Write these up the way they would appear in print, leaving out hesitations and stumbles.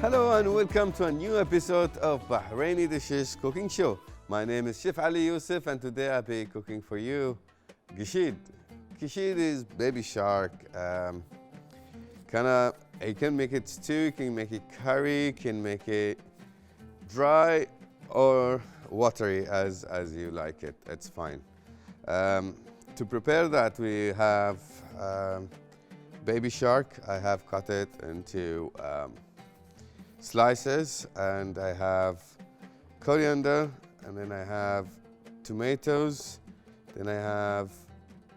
Hello and welcome to a new episode of Bahraini Dishes cooking show. My name is Chef Ali Yousif and today I'll be cooking for you gishid. Gishid is baby shark. You can make it stew, you can make it curry, you can make it dry or watery as you like it. It's fine. To prepare that we have baby shark. I have cut it into slices, and I have coriander, and then I have tomatoes, then I have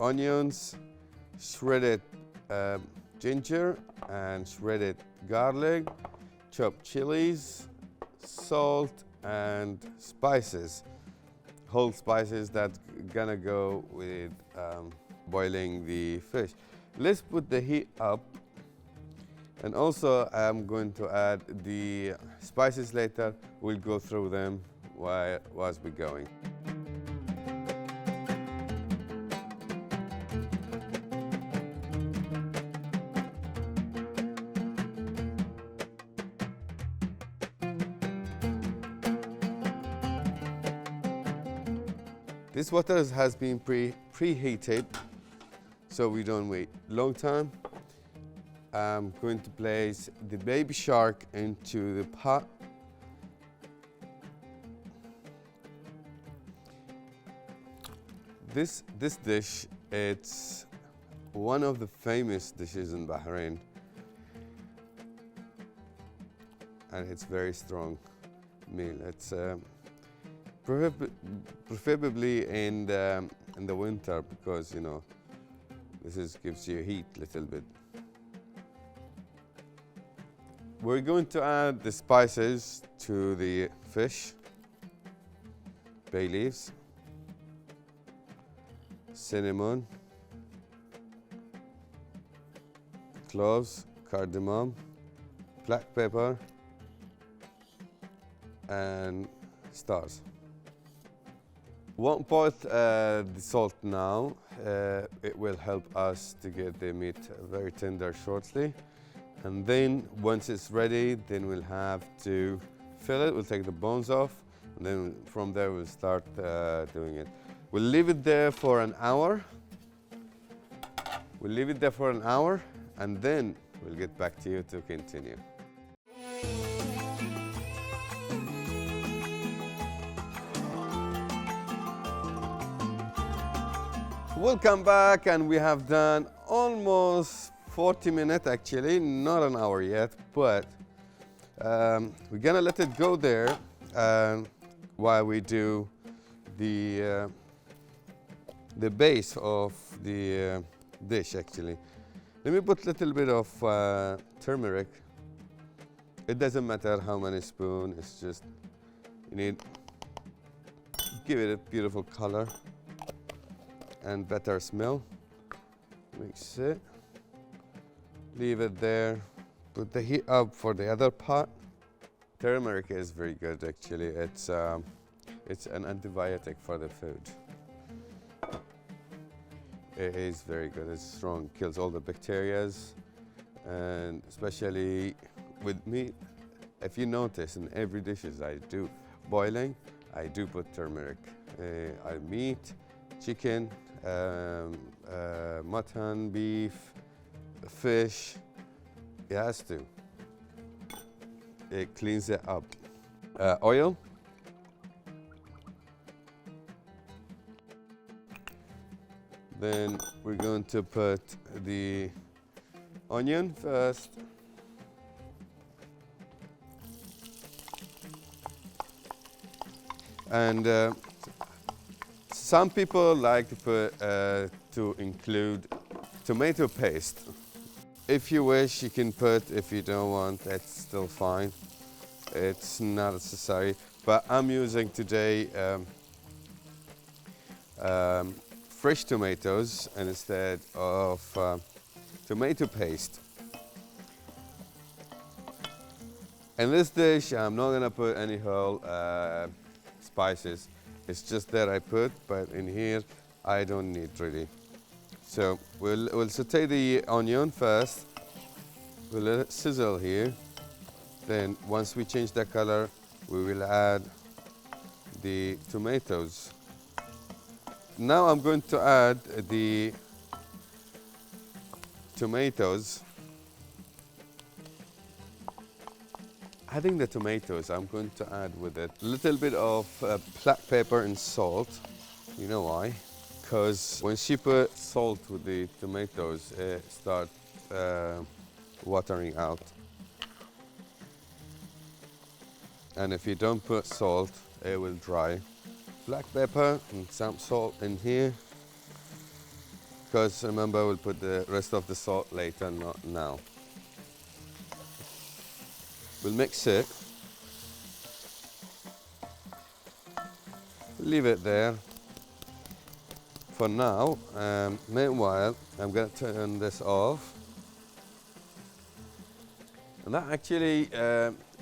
onions, shredded ginger and shredded garlic, chopped chilies, salt and spices, whole spices that's gonna go with boiling the fish. Let's put the heat up. And also, I'm going to add the spices later. We'll go through them whilst we're going. This water has been preheated, so we don't wait long time. I'm going to place the baby shark into the pot. This dish, it's one of the famous dishes in Bahrain, and it's very strong meal. It's preferably in the winter because this gives you heat a little bit. We're going to add the spices to the fish, bay leaves, cinnamon, cloves, cardamom, black pepper, and stars. Won't put the salt now. It will help us to get the meat very tender shortly. And then once it's ready, then we'll have to fill it. We'll take the bones off, and then from there we'll start doing it. We'll leave it there for an hour. And then we'll get back to you to continue. Welcome back, and we have done almost 40 minutes actually, not an hour yet, but we're gonna let it go there while we do the base of the dish actually. Let me put a little bit of turmeric. It doesn't matter how many spoons, it's just you need give it a beautiful color and better smell. Mix it. Leave it there. Put the heat up for the other pot. Turmeric is very good actually. It's an antibiotic for the food. It is very good. It's strong. Kills all the bacteria, and especially with meat. If you notice, in every dishes I do boiling, I do put turmeric. Meat, chicken, mutton, beef, fish, it has to. It cleans it up. Oil. Then we're going to put the onion first. And some people like to include tomato paste. If you wish, you can put. If you don't want, it's still fine. It's not necessary. But I'm using today fresh tomatoes instead of tomato paste. In this dish, I'm not gonna put any whole spices. It's just that I put, but in here, I don't need really. So we'll saute the onion first. We'll let it sizzle here. Then once we change the color, we will add the tomatoes. Now I'm going to add the tomatoes. Adding the tomatoes, I'm going to add with it a little bit of black pepper and salt. You know why? Because when she put salt with the tomatoes, it starts watering out. And if you don't put salt, it will dry. Black pepper and some salt in here. Because remember, we'll put the rest of the salt later, not now. We'll mix it. Leave it there for now. Meanwhile, I'm going to turn this off. And that actually,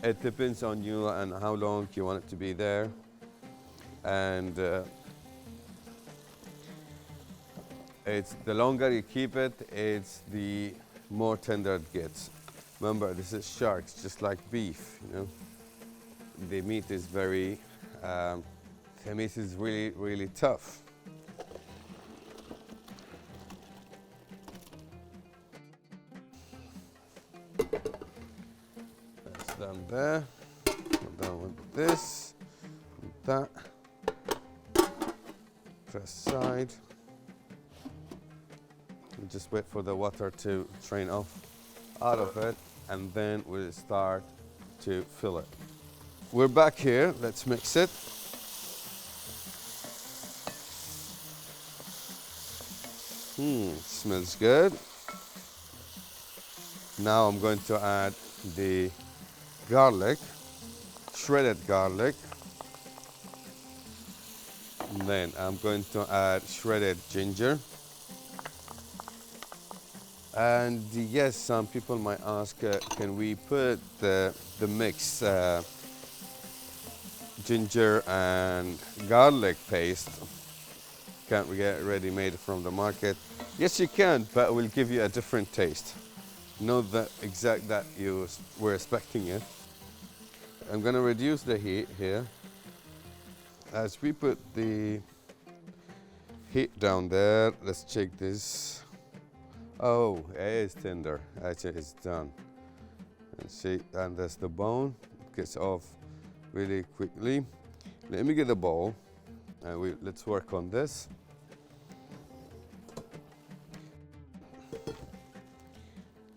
it depends on you and how long you want it to be there. And it's the longer you keep it, it's the more tender it gets. Remember, this is shark, it's just like beef, you know. The meat is very, really, really tough. That's done there. We're done with this, with that. Press side. We just wait for the water to drain off out of it, and then we'll start to fill it. We're back here, let's mix it. Smells good. Now I'm going to add the garlic, shredded garlic. And then I'm going to add shredded ginger. And yes, some people might ask, can we put the mix ginger and garlic paste? Can't we get ready-made from the market? Yes, you can, but it will give you a different taste. Not the exact that you were expecting it. I'm going to reduce the heat here. As we put the heat down there, let's check this. Oh, it is tender. Actually, it's done. And see, and that's the bone. It gets off really quickly. Let me get the bowl, and let's work on this.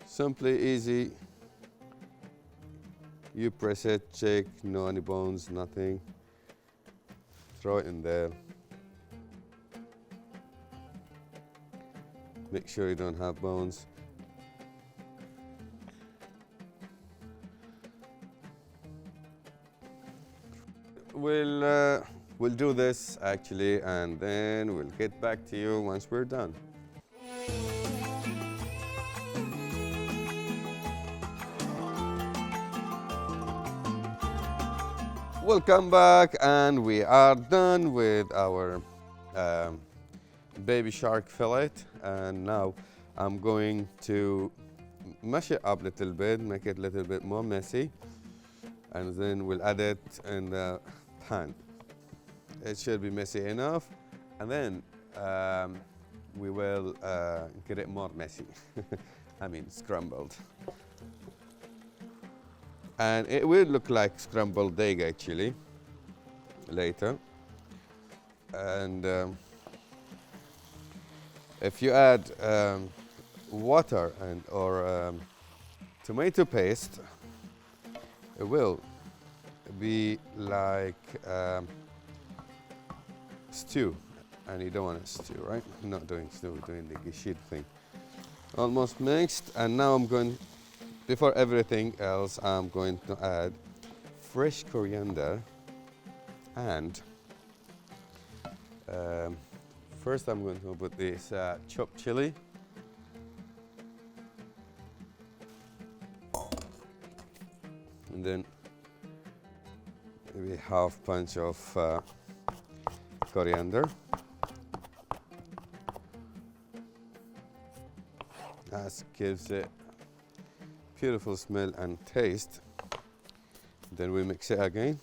Simply easy. You press it, check, no any bones, nothing. Throw it in there. Make sure you don't have bones. We'll do this actually, and then we'll get back to you once we're done. Welcome back, and we are done with our baby shark fillet, and now I'm going to mash it up a little bit, make it a little bit more messy, and then we'll add it in the pan. It should be messy enough, and then we will get it more messy. I mean scrambled. And it will look like scrambled egg actually later. And if you add water or tomato paste, it will be like stew. And you don't want it stew, right? I'm not doing stew, we're doing the gishit thing. Almost mixed, and now I'm going, before everything else, I'm going to add fresh coriander and first I'm going to put this chopped chili. And then maybe half punch of coriander. That gives it beautiful smell and taste. Then we mix it again.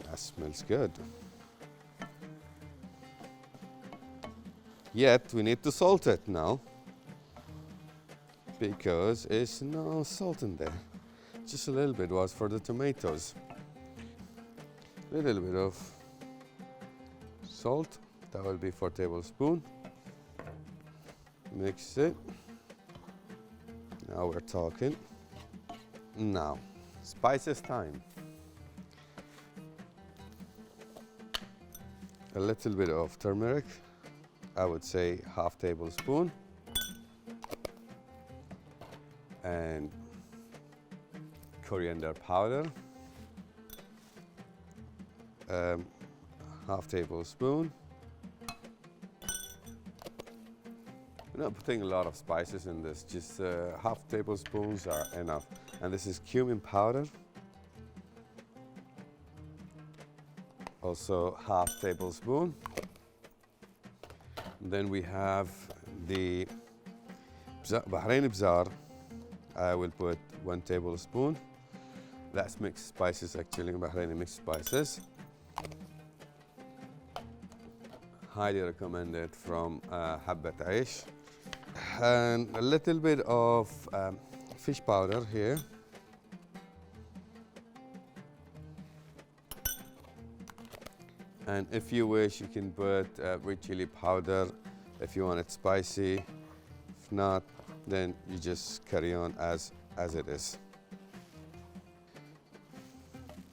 That smells good. Yet we need to salt it now because there's no salt in there. Just a little bit was for the tomatoes. A little bit of salt. That will be 4 tablespoons. Mix it. Now we're talking. Now, spices time. A little bit of turmeric. I would say half tablespoon. And coriander powder. Half tablespoon. We're not putting a lot of spices in this, just half tablespoons are enough. And this is cumin powder. Also half tablespoon. Then we have the Bahraini Bzar. I will put 1 tablespoon. That's mixed spices actually, Bahraini mixed spices. Highly recommended from Habbat Aish. And a little bit of fish powder here. And if you wish, you can put red chili powder if you want it spicy. If not, then you just carry on as it is.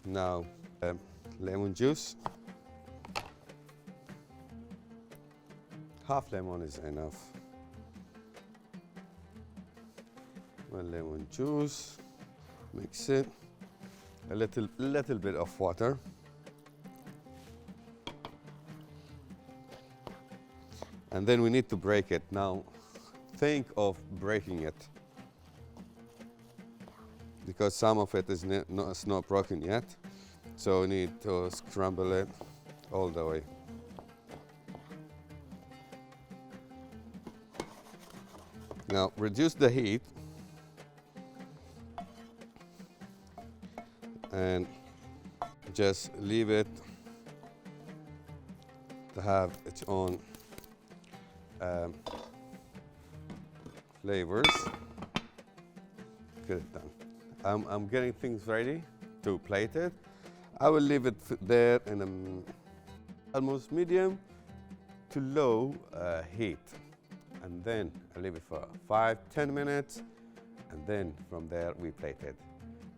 Now, lemon juice. Half lemon is enough. 1 lemon juice. Mix it. A little bit of water. And then we need to break it. Now, think of breaking it, because some of it is not broken yet. So we need to scramble it all the way. Now, reduce the heat and just leave it to have its own flavors. Get it done. I'm getting things ready to plate it. I will leave it there in almost medium to low heat, and then I leave it for 5-10 minutes, and then from there we plate it.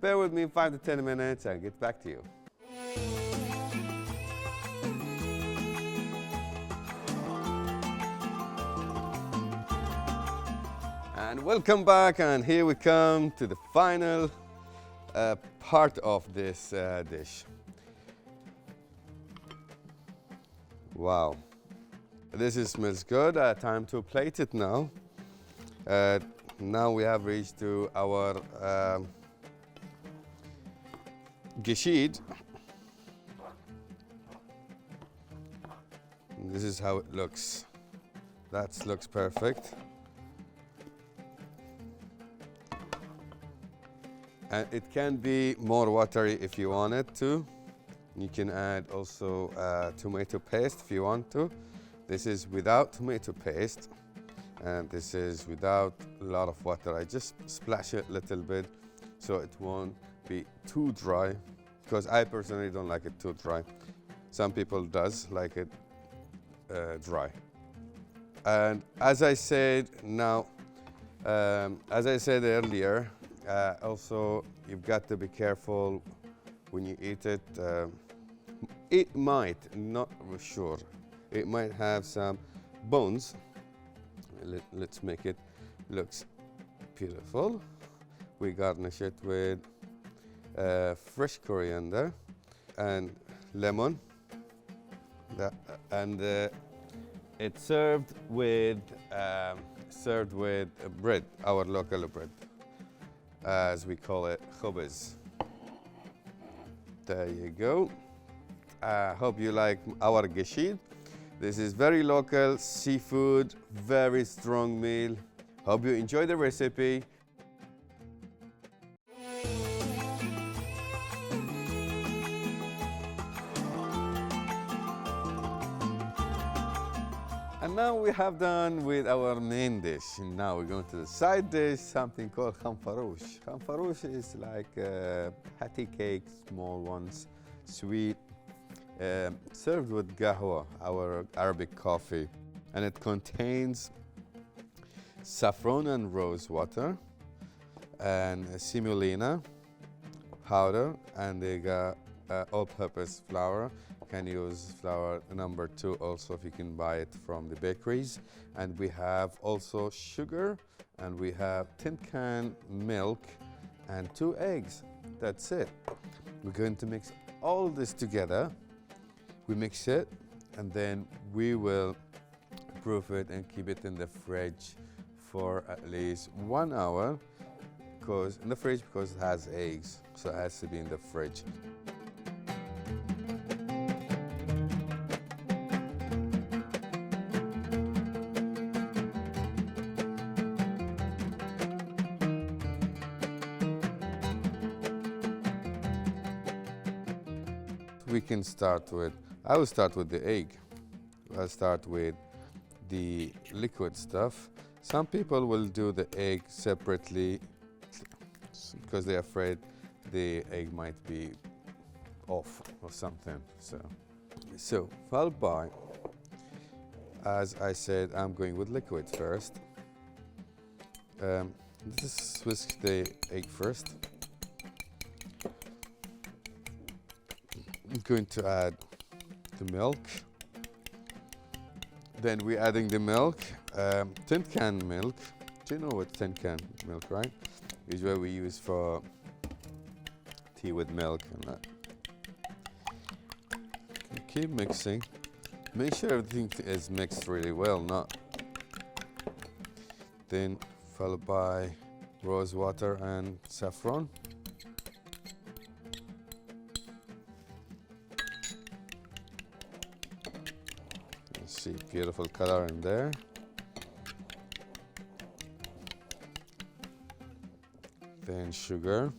Bear with me 5 to 10 minutes and get back to you. And welcome back, and here we come to the final part of this dish. Wow, this smells good. Time to plate it now. Now we have reached to our geshid. This is how it looks. That looks perfect. And it can be more watery if you want it to. You can add also tomato paste if you want to. This is without tomato paste, and this is without a lot of water. I just splash it a little bit so it won't be too dry, because I personally don't like it too dry. Some people does like it dry. And as I said earlier, also you've got to be careful when you eat it. It might, not sure, it might have some bones. Let's make it looks beautiful. We garnish it with fresh coriander and lemon. It's served with bread, our local bread, as we call it, khubz. There you go. I hope you like our geshid. This is very local seafood, very strong meal. Hope you enjoy the recipe. now we have done with our main dish. Now we're going to the side dish, something called khamfaroush. Khamfaroush is like patty cake, small ones, sweet, served with qahwa, our Arabic coffee. And it contains saffron and rose water and semolina powder, and they got all-purpose flour. You can use flour number 2 also if you can buy it from the bakeries. And we have also sugar, and we have tin can milk and 2 eggs. That's it. We're going to mix all this together. We mix it, and then we will proof it and keep it in the fridge for at least 1 hour, because in the fridge, because it has eggs, so it has to be in the fridge. We can start with, I will start with the egg. I'll start with the liquid stuff. Some people will do the egg separately because they're afraid the egg might be off or something. So followed by, as I said, I'm going with liquid first. Let's whisk the egg first. I'm going to add the milk. Then we're adding the milk, tin can milk. Do you know what tin can milk, right? Is what we use for tea with milk and that. Keep mixing. Make sure everything is mixed really well, not. Then followed by rose water and saffron. See, beautiful color in there. Then sugar.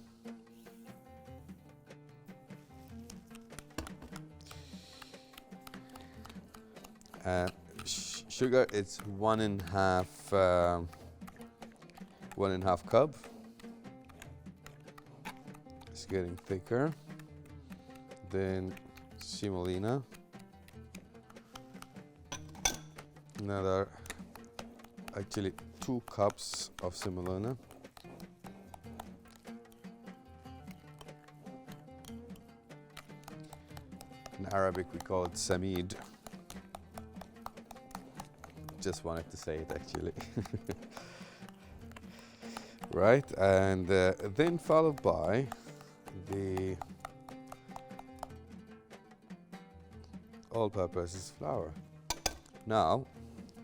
And sugar, it's 1.5 cup. It's getting thicker. Then semolina. Another, actually 2 cups of semolina. In Arabic we call it samid. Just wanted to say it actually. Right, and then followed by the all-purpose flour. Now,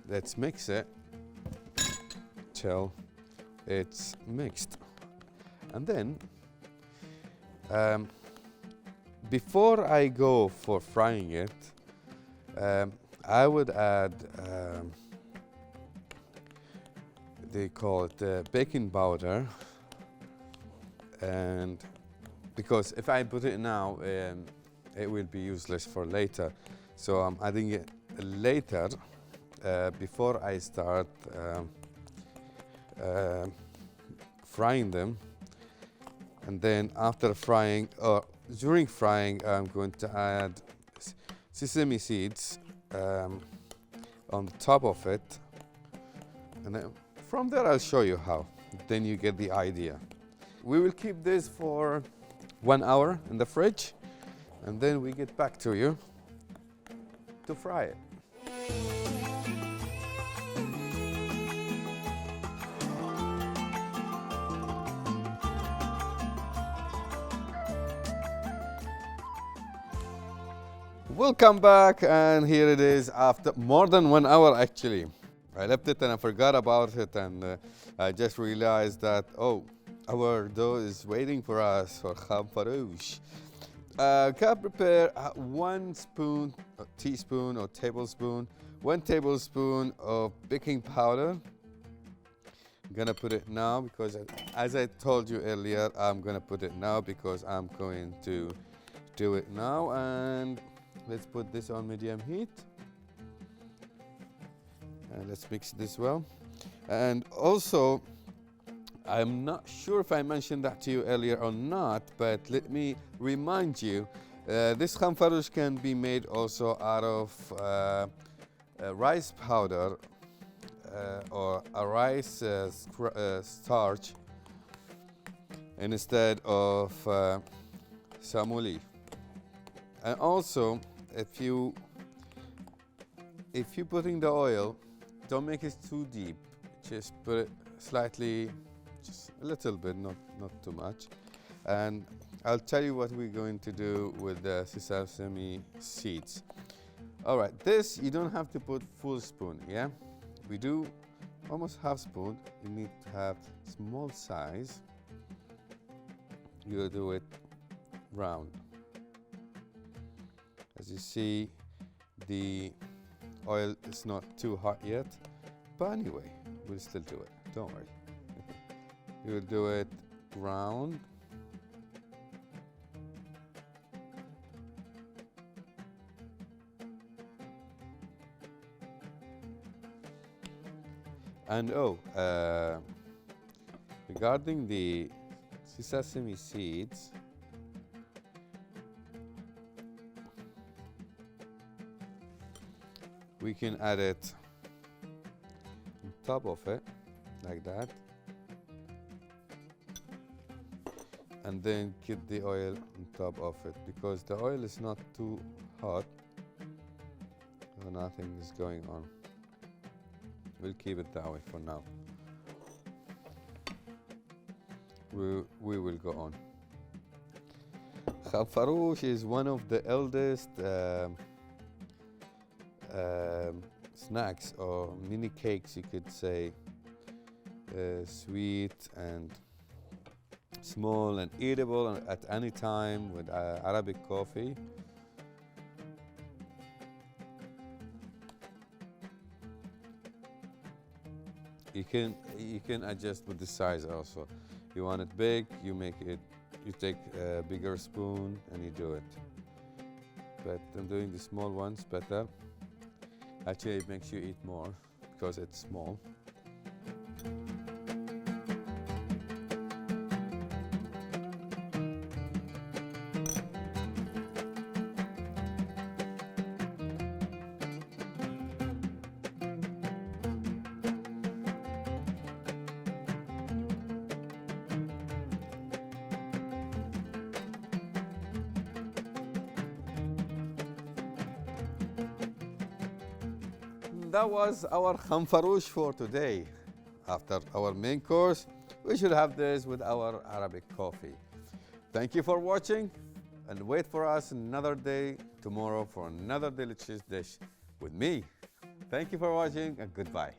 let's mix it till it's mixed. And then, before I go for frying it, I would add, they call it baking powder. And because if I put it now, it will be useless for later. So I'm adding it later, before I start frying them. And then after frying, or during frying, I'm going to add sesame seeds on the top of it. And then from there I'll show you how. Then you get the idea. We will keep this for 1 hour in the fridge, and then we get back to you to fry it. Welcome back, and here it is after more than 1 hour actually. I left it and I forgot about it, and I just realized that, oh, our dough is waiting for us for khamfaroush. Can prepare 1 spoon, a teaspoon or tablespoon, 1 tablespoon of baking powder. I'm gonna put it now because, as I told you earlier, I'm gonna put it now because I'm going to do it now. And let's put this on medium heat. Let's mix this well. And also, I'm not sure if I mentioned that to you earlier or not, but let me remind you, this khamfaroush can be made also out of rice powder or a rice starch instead of samuli. And also, if you putting the oil, don't make it too deep. Just put it slightly, just a little bit, not too much. And I'll tell you what we're going to do with the sesame seeds. All right, this you don't have to put full spoon, yeah? We do almost half spoon. You need to have small size. You do it round. As you see, the oil is not too hot yet, but anyway, we'll still do it. Don't worry. You'll do it round. And regarding the sesame seeds, we can add it on top of it, like that. And then get the oil on top of it, because the oil is not too hot, so nothing is going on. We'll keep it that way for now. We will go on. Khamfaroush is one of the eldest snacks or mini cakes, you could say, sweet and small and eatable at any time with Arabic coffee. You can adjust with the size also. You want it big, you take a bigger spoon and you do it. But I'm doing the small ones better. Actually, it makes you eat more because it's small. That was our khamfaroush for today. After our main course, we should have this with our Arabic coffee. Thank you for watching, and wait for us another day tomorrow for another delicious dish with me. Thank you for watching, and goodbye.